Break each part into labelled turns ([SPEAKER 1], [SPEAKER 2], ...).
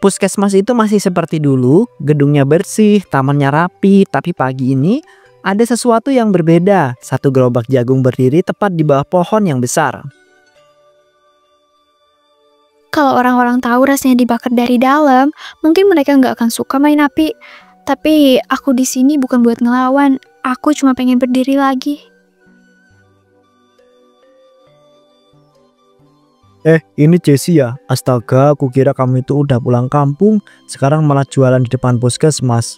[SPEAKER 1] Puskesmas itu masih seperti dulu, gedungnya bersih, tamannya rapi, tapi pagi ini ada sesuatu yang berbeda. Satu gerobak jagung berdiri tepat di bawah pohon yang besar.
[SPEAKER 2] Kalau orang-orang tahu rasanya dibakar dari dalam, mungkin mereka nggak akan suka main api. Tapi aku di sini bukan buat ngelawan, aku cuma pengen berdiri lagi.
[SPEAKER 1] Ini Jessie ya? Astaga, aku kira kamu itu udah pulang kampung, sekarang malah jualan di depan puskesmas.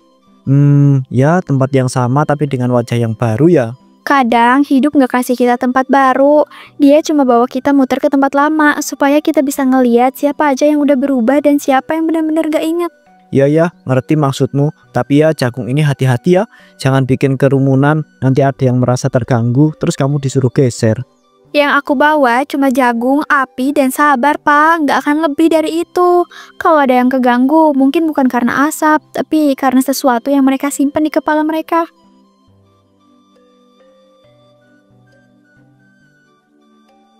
[SPEAKER 1] Ya tempat yang sama tapi dengan wajah yang baru ya.
[SPEAKER 2] Kadang hidup nggak kasih kita tempat baru, dia cuma bawa kita muter ke tempat lama supaya kita bisa ngeliat siapa aja yang udah berubah dan siapa yang benar-benar gak inget.
[SPEAKER 1] Ya, ngerti maksudmu. Tapi ya jagung ini hati-hati ya, jangan bikin kerumunan, nanti ada yang merasa terganggu, terus kamu disuruh geser.
[SPEAKER 2] Yang aku bawa cuma jagung, api, dan sabar, Pak. Nggak akan lebih dari itu. Kalau ada yang keganggu, mungkin bukan karena asap, tapi karena sesuatu yang mereka simpan di kepala mereka.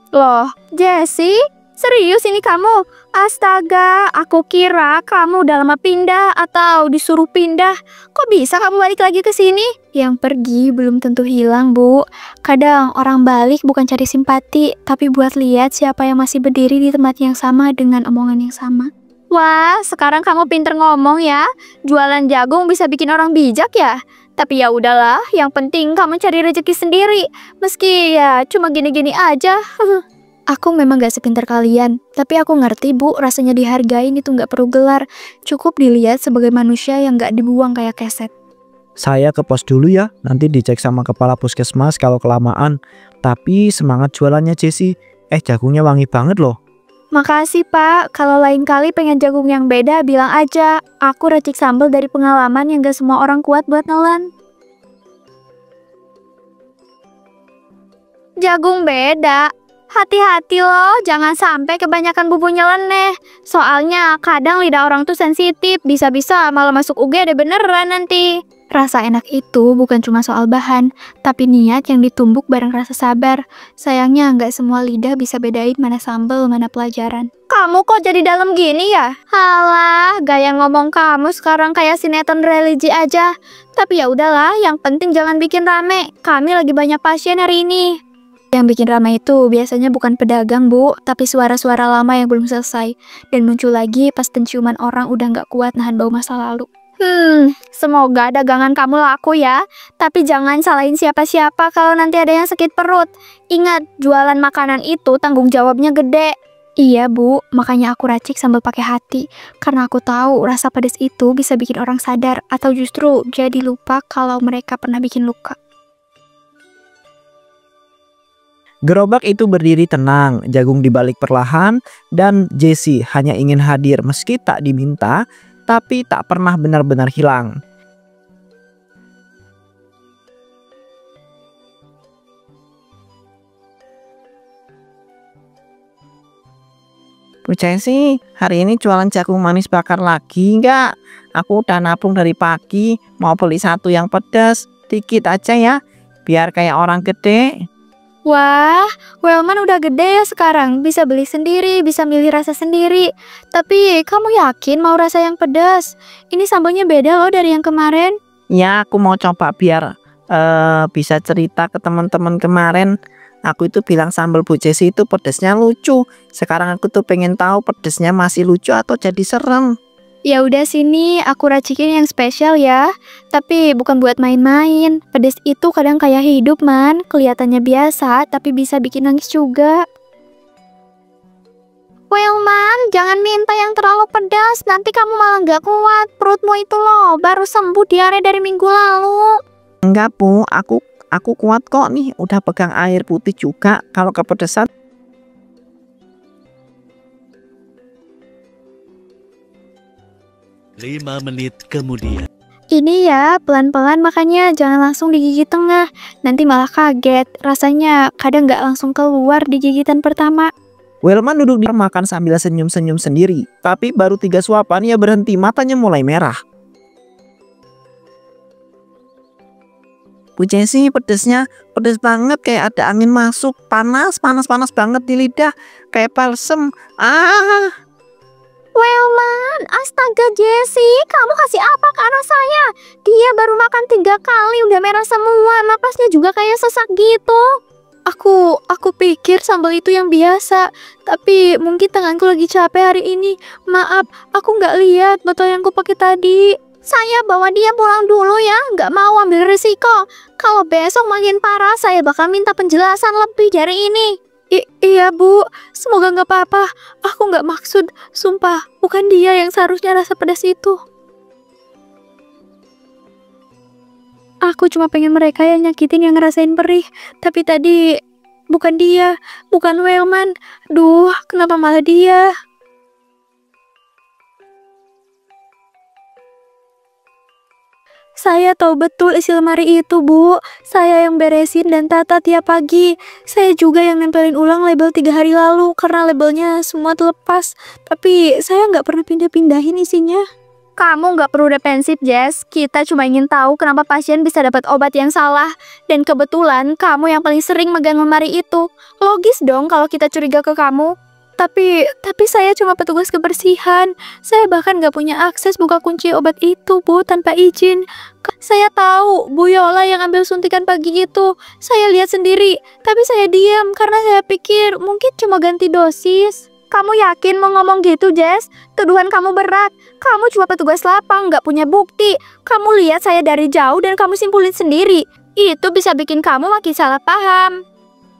[SPEAKER 2] Loh, Jessie? Serius ini kamu? Astaga, aku kira kamu udah lama pindah atau disuruh pindah. Kok bisa kamu balik lagi ke sini? Yang pergi belum tentu hilang, Bu. Kadang orang balik bukan cari simpati, tapi buat lihat siapa yang masih berdiri di tempat yang sama dengan omongan yang sama. Wah, sekarang kamu pinter ngomong ya. Jualan jagung bisa bikin orang bijak ya? Tapi ya udahlah, yang penting kamu cari rezeki sendiri. Meski ya cuma gini-gini aja. Aku memang gak sepintar kalian, tapi aku ngerti, Bu, rasanya dihargain itu gak perlu gelar. Cukup dilihat sebagai manusia yang gak dibuang kayak keset.
[SPEAKER 1] Saya ke pos dulu ya, nanti dicek sama kepala puskesmas kalau kelamaan. Tapi semangat jualannya Jessie. Jagungnya wangi banget loh.
[SPEAKER 2] Makasih, Pak. Kalau lain kali pengen jagung yang beda, bilang aja. Aku racik sambal dari pengalaman yang gak semua orang kuat buat nelan. Jagung beda. Hati-hati loh, jangan sampai kebanyakan bumbu nyeleneh. Soalnya kadang lidah orang tuh sensitif, bisa-bisa malah masuk UGD beneran nanti. Rasa enak itu bukan cuma soal bahan, tapi niat yang ditumbuk bareng rasa sabar. Sayangnya nggak semua lidah bisa bedain mana sambel, mana pelajaran. Kamu kok jadi dalam gini ya? Halah, gaya ngomong kamu sekarang kayak sinetron religi aja. Tapi ya udahlah, yang penting jangan bikin rame. Kami lagi banyak pasien hari ini. Yang bikin ramai itu biasanya bukan pedagang, Bu, tapi suara-suara lama yang belum selesai. Dan muncul lagi pas penciuman orang udah nggak kuat nahan bau masa lalu. Semoga dagangan kamu laku ya. Tapi jangan salahin siapa-siapa kalau nanti ada yang sakit perut. Ingat, jualan makanan itu tanggung jawabnya gede. Iya, Bu, makanya aku racik sambil pakai hati. Karena aku tahu rasa pedas itu bisa bikin orang sadar atau justru jadi lupa kalau mereka pernah bikin luka.
[SPEAKER 1] Gerobak itu berdiri tenang, jagung dibalik perlahan, dan Jessie hanya ingin hadir meski tak diminta, tapi tak pernah benar-benar hilang. Bu Jessie, hari ini jualan jagung manis bakar lagi enggak? Aku udah nabung dari pagi, mau beli satu yang pedas, dikit aja ya, biar kayak orang gede.
[SPEAKER 2] Wah, Wellman udah gede ya sekarang, bisa beli sendiri, bisa milih rasa sendiri. Tapi kamu yakin mau rasa yang pedas? Ini sambalnya beda loh dari yang kemarin.
[SPEAKER 1] Ya, aku mau coba biar bisa cerita ke teman-teman kemarin. Aku itu bilang sambal Bu Jessie itu pedasnya lucu. Sekarang aku tuh pengen tahu pedasnya masih lucu atau jadi serem.
[SPEAKER 2] Ya udah sini, aku racikin yang spesial ya. Tapi bukan buat main-main. Pedas itu kadang kayak hidup, Man. Kelihatannya biasa, tapi bisa bikin nangis juga. Wellman, jangan minta yang terlalu pedas. Nanti kamu malah nggak kuat. Perutmu itu loh, baru sembuh diare dari minggu lalu.
[SPEAKER 1] Enggak, Bu. Aku kuat kok nih. Udah pegang air putih juga. Kalau kepedesan.
[SPEAKER 3] Lima menit kemudian.
[SPEAKER 2] Ini ya, pelan-pelan makanya jangan langsung digigit tengah. Nanti malah kaget. Rasanya kadang nggak langsung keluar di gigitan pertama.
[SPEAKER 1] Wellman duduk di makan sambil senyum-senyum sendiri. Tapi baru 3 suapan ia berhenti, matanya mulai merah. Bu Jessie, pedesnya pedes banget, kayak ada angin masuk. Panas banget di lidah. Kayak balsem.
[SPEAKER 2] Wellman, astaga Jessie, kamu kasih apa ke anak saya? Dia baru makan 3 kali, udah merah semua, napasnya juga kayak sesak gitu. Aku pikir sambal itu yang biasa, tapi mungkin tanganku lagi capek hari ini. Maaf, aku nggak lihat botol yang kupakai tadi. Saya bawa dia pulang dulu ya, nggak mau ambil risiko. Kalau besok makin parah, saya bakal minta penjelasan lebih dari ini. Iya Bu, semoga nggak apa-apa. Aku nggak maksud, sumpah, bukan dia yang seharusnya rasa pedas itu. Aku cuma pengen mereka yang nyakitin yang ngerasain perih. Tapi tadi bukan dia, bukan Wellman. Duh, kenapa malah dia? Saya tahu betul isi lemari itu, Bu. Saya yang beresin dan tata tiap pagi. Saya juga yang nempelin ulang label 3 hari lalu karena labelnya semua terlepas. Tapi saya nggak pernah pindah-pindahin isinya. Kamu nggak perlu defensif, Jess. Kita cuma ingin tahu kenapa pasien bisa dapat obat yang salah. Dan kebetulan kamu yang paling sering megang lemari itu. Logis dong kalau kita curiga ke kamu. Tapi saya cuma petugas kebersihan. Saya bahkan nggak punya akses buka kunci obat itu, Bu, tanpa izin. Saya tahu Bu Yola yang ambil suntikan pagi itu. Saya lihat sendiri. Tapi saya diam karena saya pikir mungkin cuma ganti dosis. Kamu yakin mau ngomong gitu, Jess? Tuduhan kamu berat. Kamu cuma petugas lapang, nggak punya bukti. Kamu lihat saya dari jauh dan kamu simpulin sendiri. Itu bisa bikin kamu makin salah paham.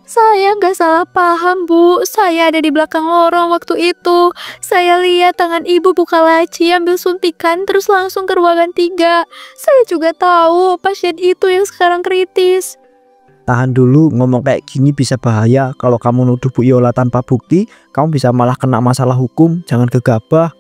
[SPEAKER 2] Saya nggak salah paham, Bu. Saya ada di belakang lorong waktu itu. Saya lihat tangan ibu buka laci, ambil suntikan, terus langsung ke ruangan 3. Saya juga tahu pasien itu yang sekarang kritis.
[SPEAKER 4] Tahan dulu, ngomong kayak gini bisa bahaya. Kalau kamu nuduh Bu Yola tanpa bukti, kamu bisa malah kena masalah hukum. Jangan gegabah.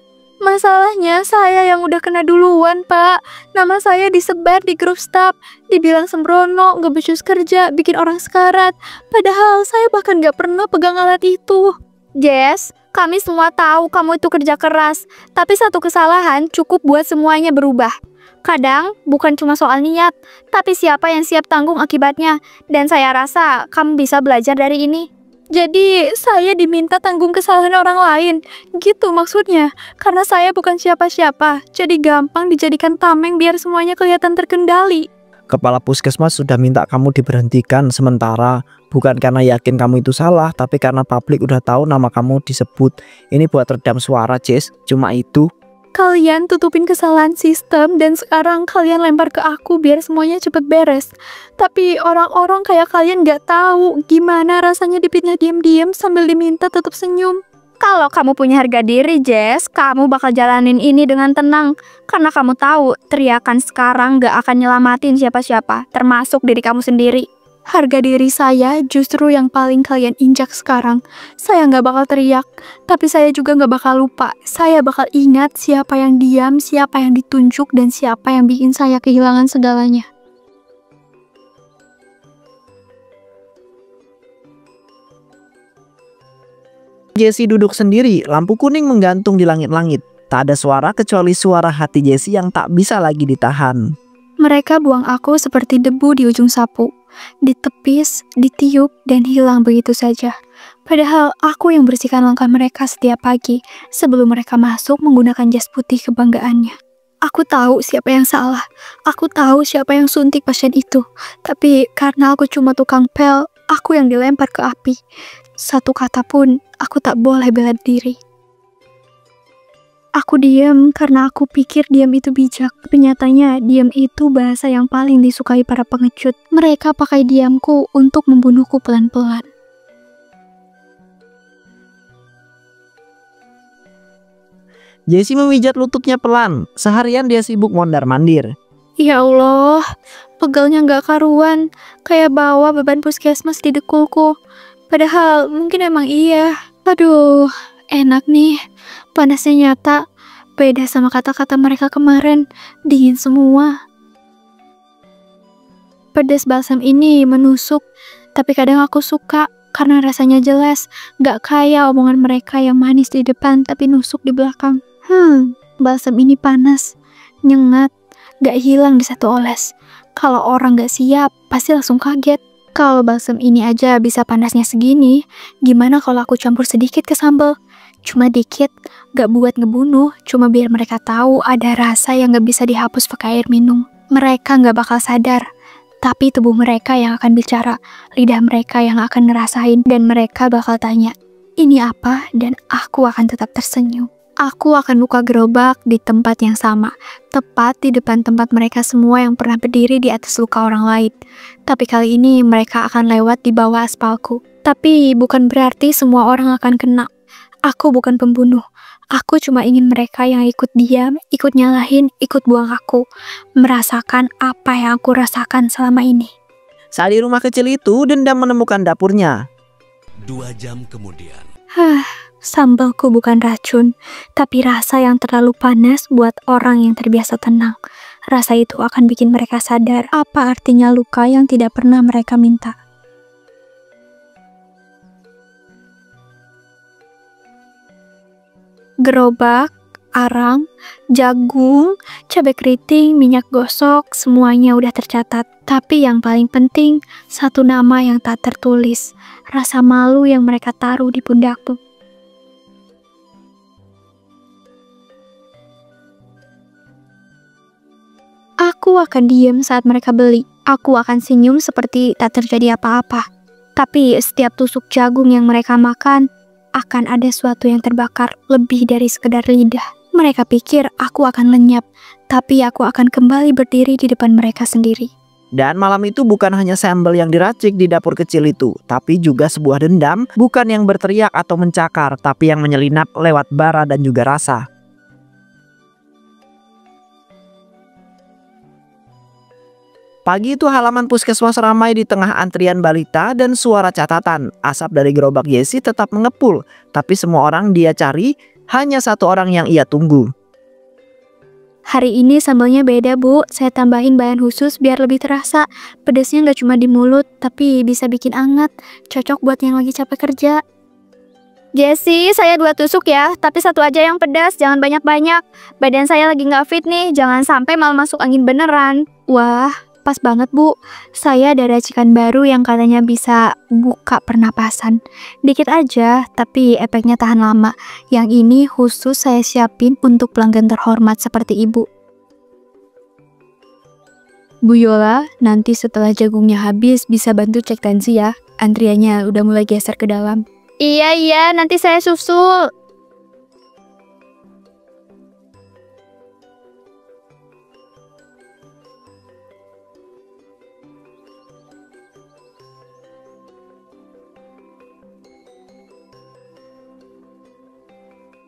[SPEAKER 2] Masalahnya saya yang udah kena duluan, Pak. Nama saya disebar di grup staff. Dibilang sembrono, nggak becus kerja, bikin orang sekarat. Padahal saya bahkan nggak pernah pegang alat itu. Jess, kami semua tahu kamu itu kerja keras. Tapi satu kesalahan cukup buat semuanya berubah. Kadang bukan cuma soal niat, tapi siapa yang siap tanggung akibatnya. Dan saya rasa kamu bisa belajar dari ini. Jadi saya diminta tanggung kesalahan orang lain. Gitu maksudnya. Karena saya bukan siapa-siapa. Jadi gampang dijadikan tameng biar semuanya kelihatan terkendali.
[SPEAKER 4] Kepala puskesmas sudah minta kamu diberhentikan sementara. Bukan karena yakin kamu itu salah, tapi karena publik udah tahu nama kamu disebut. Ini buat redam suara, Jess. Cuma itu.
[SPEAKER 2] Kalian tutupin kesalahan sistem dan sekarang kalian lempar ke aku biar semuanya cepet beres. Tapi orang-orang kayak kalian gak tahu gimana rasanya dipitnah diam-diam sambil diminta tetap senyum. Kalau kamu punya harga diri, Jess, kamu bakal jalanin ini dengan tenang. Karena kamu tahu teriakan sekarang gak akan nyelamatin siapa-siapa, termasuk diri kamu sendiri. Harga diri saya justru yang paling kalian injak sekarang. Saya nggak bakal teriak, tapi saya juga nggak bakal lupa. Saya bakal ingat siapa yang diam, siapa yang ditunjuk, dan siapa yang bikin saya kehilangan segalanya.
[SPEAKER 4] Jessie duduk sendiri, lampu kuning menggantung di langit-langit. Tak ada suara kecuali suara hati Jessie yang tak bisa lagi ditahan.
[SPEAKER 2] Mereka buang aku seperti debu di ujung sapu. Ditepis, ditiup, dan hilang begitu saja. Padahal aku yang bersihkan langkah mereka setiap pagi sebelum mereka masuk menggunakan jas putih kebanggaannya. Aku tahu siapa yang salah. Aku tahu siapa yang suntik pasien itu. Tapi karena aku cuma tukang pel, aku yang dilempar ke api. Satu kata pun aku tak boleh bela diri. Aku diam karena aku pikir diam itu bijak. Tapi nyatanya diam itu bahasa yang paling disukai para pengecut. Mereka pakai diamku untuk membunuhku pelan-pelan.
[SPEAKER 4] Jessie memijat lututnya pelan. Seharian dia sibuk mondar-mandir.
[SPEAKER 2] Ya Allah, pegalnya gak karuan. Kayak bawa beban puskesmas di dekulku. Padahal mungkin emang iya. Aduh, enak nih. Panasnya nyata. Beda sama kata-kata mereka kemarin. Dingin semua. Pedas balsam ini menusuk. Tapi kadang aku suka. Karena rasanya jelas. Gak kayak omongan mereka yang manis di depan tapi nusuk di belakang. Balsam ini panas. Nyengat. Gak hilang di satu oles. Kalau orang gak siap, pasti langsung kaget. Kalau balsam ini aja bisa panasnya segini, gimana kalau aku campur sedikit ke sambal? Cuma dikit, gak buat ngebunuh, cuma biar mereka tahu ada rasa yang gak bisa dihapus pakai air minum. Mereka gak bakal sadar, tapi tubuh mereka yang akan bicara, lidah mereka yang akan ngerasain, dan mereka bakal tanya, ini apa? Dan aku akan tetap tersenyum. Aku akan buka gerobak di tempat yang sama, tepat di depan tempat mereka semua yang pernah berdiri di atas luka orang lain. Tapi kali ini mereka akan lewat di bawah aspalku. Tapi bukan berarti semua orang akan kena. Aku bukan pembunuh. Aku cuma ingin mereka yang ikut diam, ikut nyalahin, ikut buang aku. Merasakan apa yang aku rasakan selama ini.
[SPEAKER 4] Saat di rumah kecil itu, Dendam menemukan dapurnya.
[SPEAKER 3] 2 jam kemudian.
[SPEAKER 2] Sambalku bukan racun, tapi rasa yang terlalu panas buat orang yang terbiasa tenang. Rasa itu akan bikin mereka sadar apa artinya luka yang tidak pernah mereka minta. Gerobak, arang, jagung, cabai keriting, minyak gosok, semuanya udah tercatat. Tapi yang paling penting, satu nama yang tak tertulis. Rasa malu yang mereka taruh di pundakku. Aku akan diam saat mereka beli. Aku akan senyum seperti tak terjadi apa-apa. Tapi setiap tusuk jagung yang mereka makan, akan ada sesuatu yang terbakar lebih dari sekedar lidah. Mereka pikir aku akan lenyap, tapi aku akan kembali berdiri di depan mereka sendiri.
[SPEAKER 4] Dan malam itu bukan hanya sambal yang diracik di dapur kecil itu, tapi juga sebuah dendam, bukan yang berteriak atau mencakar, tapi yang menyelinap lewat bara dan juga rasa. Pagi itu halaman puskesmas ramai di tengah antrian balita dan suara catatan. Asap dari gerobak Yesi tetap mengepul, tapi semua orang dia cari, hanya satu orang yang ia tunggu.
[SPEAKER 2] Hari ini sambalnya beda, Bu. Saya tambahin bahan khusus biar lebih terasa. Pedasnya nggak cuma di mulut, tapi bisa bikin anget. Cocok buat yang lagi capek kerja. Jesse, saya 2 tusuk ya, tapi 1 aja yang pedas, jangan banyak-banyak. Badan saya lagi nggak fit nih, jangan sampai malah masuk angin beneran. Wah, pas banget, Bu. Saya ada racikan baru yang katanya bisa buka pernapasan. Dikit aja, tapi efeknya tahan lama. Yang ini khusus saya siapin untuk pelanggan terhormat seperti Ibu. Bu Yola, nanti setelah jagungnya habis bisa bantu cek tensi ya. Antriannya udah mulai geser ke dalam. Iya, nanti saya susul.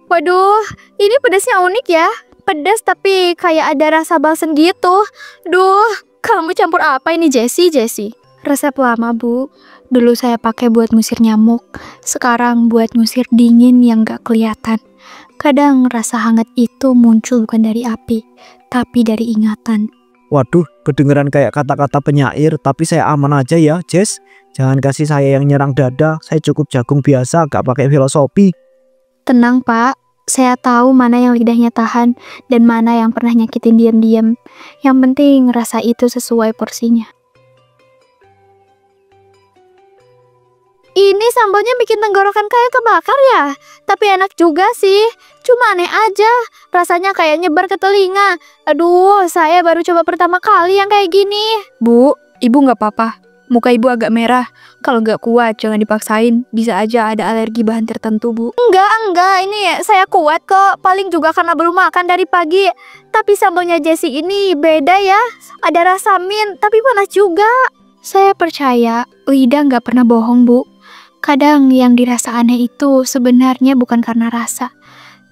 [SPEAKER 2] Waduh, ini pedasnya unik ya. Pedas tapi kayak ada rasa balsem gitu. Duh, kamu campur apa ini Jessie? Resep lama, Bu. Dulu saya pakai buat ngusir nyamuk. Sekarang buat ngusir dingin yang gak kelihatan. Kadang rasa hangat itu muncul bukan dari api, tapi dari ingatan.
[SPEAKER 4] Waduh, kedengeran kayak kata-kata penyair, tapi saya aman aja ya, Jess. Jangan kasih saya yang nyerang dada, saya cukup jagung biasa, gak pakai filosofi.
[SPEAKER 2] Tenang, Pak. Saya tahu mana yang lidahnya tahan dan mana yang pernah nyakitin diam-diam. Yang penting rasa itu sesuai porsinya. Ini sambalnya bikin tenggorokan kayak kebakar ya? Tapi enak juga sih. Cuma aneh aja. Rasanya kayak nyebar ke telinga. Aduh, saya baru coba pertama kali yang kayak gini. Bu, Ibu nggak apa-apa. Muka Ibu agak merah. Kalau nggak kuat, jangan dipaksain. Bisa aja ada alergi bahan tertentu, Bu. Enggak. Ini saya kuat kok. Paling juga karena belum makan dari pagi. Tapi sambalnya Jessie ini beda ya. Ada rasa mint, tapi panas juga. Saya percaya, lidah nggak pernah bohong, Bu. Kadang yang dirasa aneh itu sebenarnya bukan karena rasa,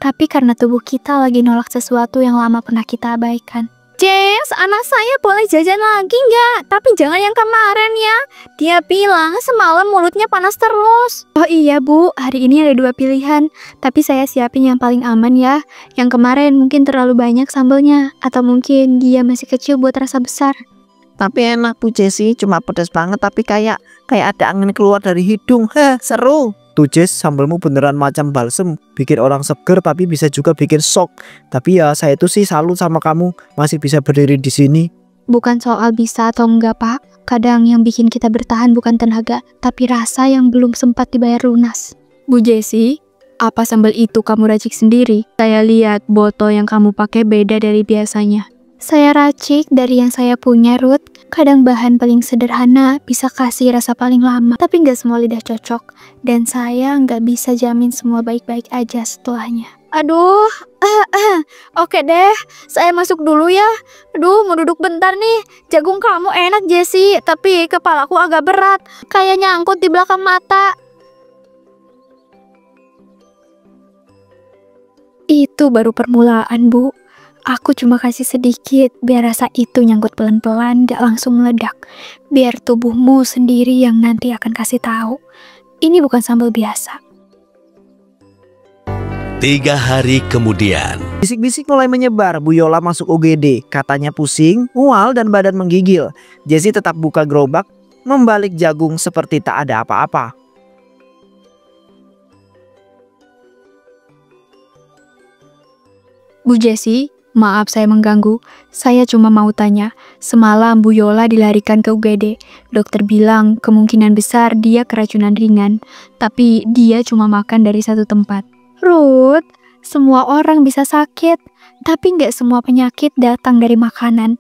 [SPEAKER 2] tapi karena tubuh kita lagi nolak sesuatu yang lama pernah kita abaikan. James, anak saya boleh jajan lagi nggak? Tapi jangan yang kemarin ya. Dia bilang semalam mulutnya panas terus. Oh iya, Bu, hari ini ada 2 pilihan. Tapi saya siapin yang paling aman ya. Yang kemarin mungkin terlalu banyak sambalnya. Atau mungkin dia masih kecil buat rasa besar.
[SPEAKER 1] Tapi enak Bu Jessie, cuma pedas banget tapi kayak ada angin keluar dari hidung. Seru.
[SPEAKER 4] Tuh Jess, sambalmu beneran macam balsem, bikin orang seger tapi bisa juga bikin shock. Tapi ya saya itu sih salut sama kamu, masih bisa berdiri di sini.
[SPEAKER 2] Bukan soal bisa atau enggak, Pak. Kadang yang bikin kita bertahan bukan tenaga, tapi rasa yang belum sempat dibayar lunas. Bu Jessie, Apa sambal itu kamu racik sendiri? Saya lihat botol yang kamu pakai beda dari biasanya. Saya racik dari yang saya punya, Ruth. Kadang bahan paling sederhana bisa kasih rasa paling lama, tapi nggak semua lidah cocok. Dan saya nggak bisa jamin semua baik-baik aja setelahnya. Aduh, oke deh, saya masuk dulu ya. Aduh, mau duduk bentar nih. Jagung kamu enak, Jessie, tapi kepalaku agak berat. Kayaknya nyangkut di belakang mata. Itu baru permulaan, Bu. Aku cuma kasih sedikit, biar rasa itu nyangkut pelan-pelan, gak langsung meledak. Biar tubuhmu sendiri yang nanti akan kasih tahu. Ini bukan sambal biasa.
[SPEAKER 3] 3 hari kemudian.
[SPEAKER 4] Bisik-bisik mulai menyebar. Bu Yola masuk UGD. Katanya pusing, mual, dan badan menggigil. Jessie tetap buka gerobak, membalik jagung seperti tak ada apa-apa.
[SPEAKER 2] Bu Jessie, maaf saya mengganggu. Saya cuma mau tanya, semalam Bu Yola dilarikan ke UGD. Dokter bilang kemungkinan besar dia keracunan ringan, tapi dia cuma makan dari satu tempat. Ruth, semua orang bisa sakit, tapi nggak semua penyakit datang dari makanan.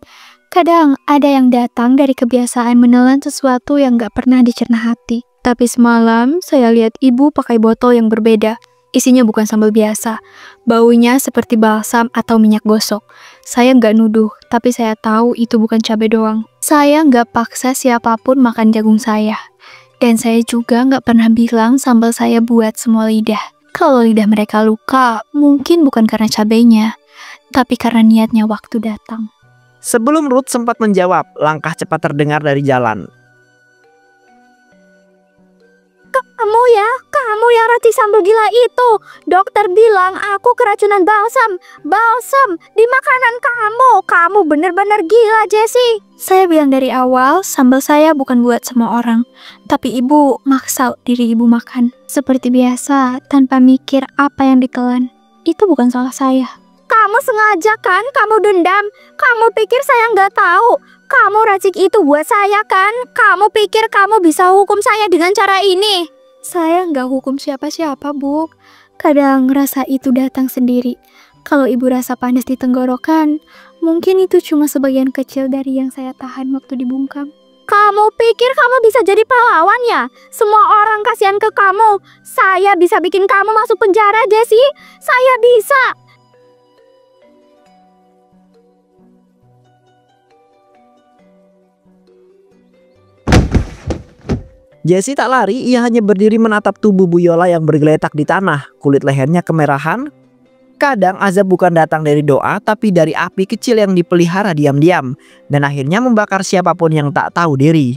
[SPEAKER 2] Kadang ada yang datang dari kebiasaan menelan sesuatu yang nggak pernah dicerna hati. Tapi semalam saya lihat ibu pakai botol yang berbeda. Isinya bukan sambal biasa, baunya seperti balsam atau minyak gosok. Saya nggak nuduh, tapi saya tahu itu bukan cabai doang. Saya nggak paksa siapapun makan jagung saya. Dan saya juga nggak pernah bilang sambal saya buat semua lidah. Kalau lidah mereka luka, mungkin bukan karena cabainya, tapi karena niatnya waktu datang.
[SPEAKER 4] Sebelum Ruth sempat menjawab, langkah cepat terdengar dari jalan.
[SPEAKER 2] Kamu yang racik sambal gila itu. Dokter bilang aku keracunan balsam. Balsam di makanan kamu. Kamu bener-bener gila, Jessie. Saya bilang dari awal, sambal saya bukan buat semua orang. Tapi ibu maksa diri ibu makan. Seperti biasa, tanpa mikir apa yang ditelan. Itu bukan salah saya. Kamu sengaja kan? Kamu dendam? Kamu pikir saya nggak tahu? Kamu racik itu buat saya kan? Kamu pikir kamu bisa hukum saya dengan cara ini? Saya nggak hukum siapa-siapa, Bu. Kadang rasa itu datang sendiri. Kalau ibu rasa panas di tenggorokan, mungkin itu cuma sebagian kecil dari yang saya tahan waktu dibungkam. Kamu pikir kamu bisa jadi pahlawan ya? Semua orang kasihan ke kamu. Saya bisa bikin kamu masuk penjara, Jessie. Saya bisa.
[SPEAKER 4] Jessie tak lari, ia hanya berdiri menatap tubuh Bu Yola yang bergeletak di tanah. Kulit lehernya kemerahan. Kadang azab bukan datang dari doa, tapi dari api kecil yang dipelihara diam-diam. Dan akhirnya membakar siapapun yang tak tahu diri.